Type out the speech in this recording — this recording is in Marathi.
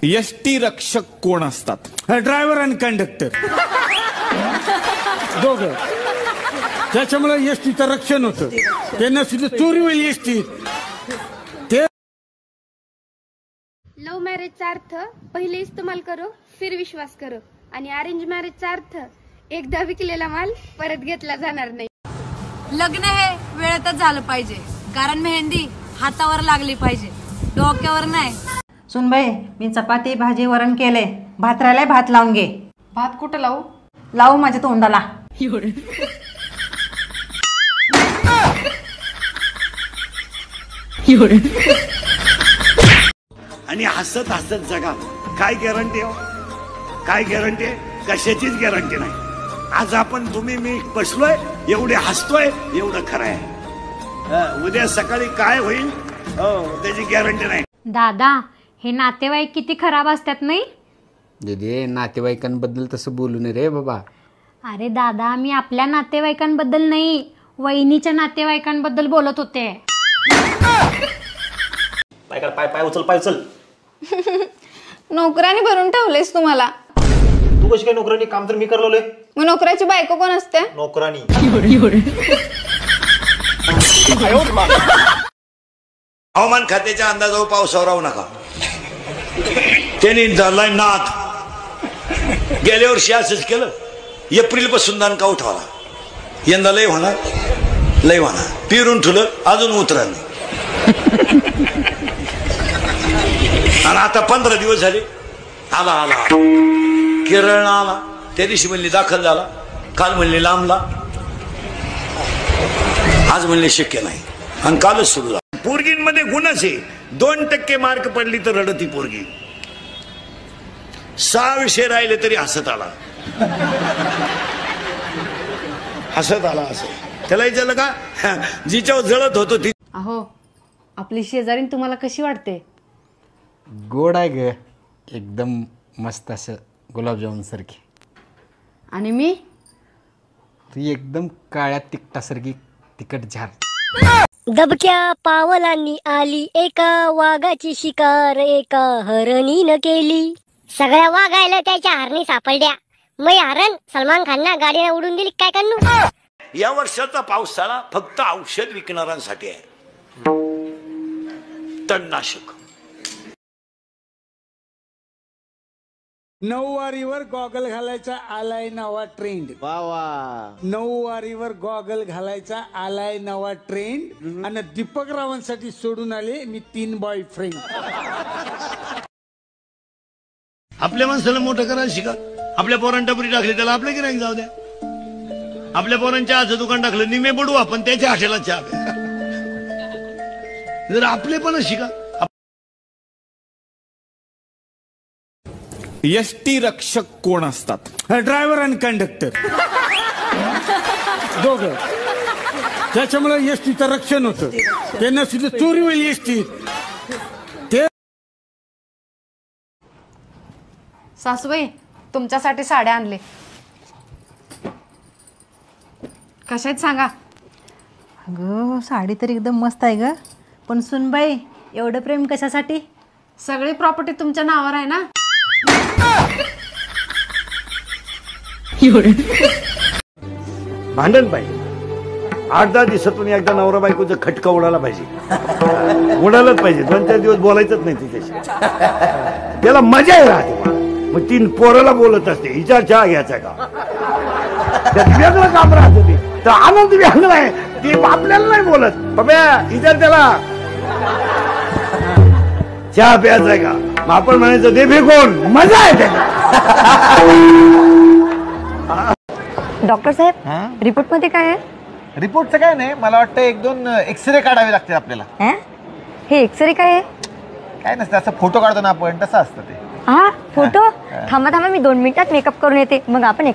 एसटी रक्षक कोण असतात? ड्रायव्हर आणि कंडक्टर दोघं. त्याच्यामुळे एसटीचं रक्षण होतं. त्यांना सुद्धा चोरी होईल एसटी. लव्ह मॅरेजचा अर्थ पहिले इस्तेमाल करो फिर विश्वास करो आणि अरेंज मॅरेजचा अर्थ एकदा विकलेला माल परत घेतला जाणार नाही. लग्न हे वेळेतच झालं पाहिजे, कारण मेहंदी हातावर लागली पाहिजे, डोक्यावर नाही. सुनबाई, मी चपाती भाजी वरण केले. भात राहिलाय, भात लावून घे. भात कुठं लावू? लावू माझ्या तोंडाला. आणि हसत हसत जगा. काय गॅरंटी हो? काय गॅरंटी आहे? कशाचीच गॅरंटी नाही. आज आपण तुम्ही मी बसलोय, एवढे हसतोय, एवढं खरं आहे. उद्या सकाळी काय होईल त्याची गॅरंटी नाही. दादा, हे नातेवाईक किती खराब असतात नाही? दीदी, नातेवाईकांबद्दल तसं बोलू नये रे बाबा. अरे दादा, मी आपल्या नातेवाईकांबद्दल नाही, वहिनीच्या नातेवाईकांबद्दल बोलत होते. पाय उचल, पाय उचल. नोकराने भरून ठेवलेस तुम्हाला. तू कशी काय नोकरानी? काम तर मी करलोय. मग नोकराची बायको कोण असते? नोकरानी. हवामान खात्याच्या अंदाजावर पावसावर राहू नका. त्यांनी धरलाय नाथ. गेल्या वर्षी असंच केलं. एप्रिल पासून दणका उठवला. यंदा लय होणार, लय होणार. पिरून ठुलं, अजून उतरा नाही. आणि आता 15 दिवस झाले. आला आला केरळ आला. त्या दिवशी म्हणली दाखल झाला, काल म्हणले लांबला, आज म्हणले शक्य नाही, आणि कालच सुरू झाला. पोरगींमध्ये गुणच आहे. 2% मार्क पडली तर रडती पोरगी. 6 विषय राहिले तरी हसत आला. हसत आला असं. त्याला विचारलं का जिच्यावर जळत होतो ती. अहो, आपली शेजारीन तुम्हाला कशी वाटते? गोड आहे ग, एकदम मस्त, असं गुलाबजामुन सारखी. आणि मी? तू एकदम काळ्या तिखटासारखी तिखट झार. दबक्या पावलांनी आली एका वाघाची शिकार एका हरणीनं केली. सगळ्या वाघायला त्याच्या हरणी सापडल्या. मग हरण सलमान खानना गाडीला उडून दिली. काय करू? या वर्षाचा पावसाळा फक्त औषध विकणाऱ्यांसाठी आहे. तणनाशक. नऊवारीवर गॉगल घालायचा आलाय नवा ट्रेंड. वा वा. नऊवारीवर गॉगल घालायचा आलाय नवा ट्रेंड. आणि दीपक रावांसाठी सोडून आले मी 3 बॉयफ्रेंड. आपल्या माणसाला मोठं करायला शिका. आपल्या पोरांना टपरी टाकली त्याला आपल्या गिराईक जाऊ द्या. आपल्या पोरांच्या चहाचं दुकान टाकलं निमे बुडू आपण त्याच्या हॉटेला चहा प्या. जर आपले पण शिका. एसटी रक्षक कोण असतात? ड्रायव्हर आणि कंडक्टर दोघं. त्याच्यामुळे एसटीचं रक्षण होतं. त्यांना सुद्धा चोरी होईल एसटी. सासूबाई, तुमच्यासाठी साड्या आणले. कशा आहेत सांगा? अगं, साडी तर एकदम मस्त आहे ग. पण सुनबाई, एवढं प्रेम कशासाठी? सगळी प्रॉपर्टी तुमच्या नावावर आहे ना. भांडण पाहिजे. 8-10 दिवसातून एकदा नवरा बायकोचं खटका उडाला पाहिजे. उडालच पाहिजे. 2-4 दिवस बोलायचंच नाही तिच्याशी. त्याला मजा राहते. मग 3 पोराला बोलत असते, हिचा चहा घ्यायचा का? त्यात वेगळं काम राहत होते. तर आनंद वेगळा आहे. ते आपल्याला नाही बोलत. बाबा इतर त्याला चहा प्यायचा आहे का? मग आपण म्हणायचं दे फेकून. मजा आहे त्याला. डॉक्टर साहेब, रिपोर्ट मध्ये काय आहे? रिपोर्टचं काय नाही, मला वाटतं 1-2 एक्सरे काढावे लागतील आपल्याला. हे एक्सरे काय आहे? काय नसतं, असं फोटो काढतो ना आपण, तसं असतं ते. फोटो? थांबा मी 2 मिनिटात मेकअप करून येते, मग आपण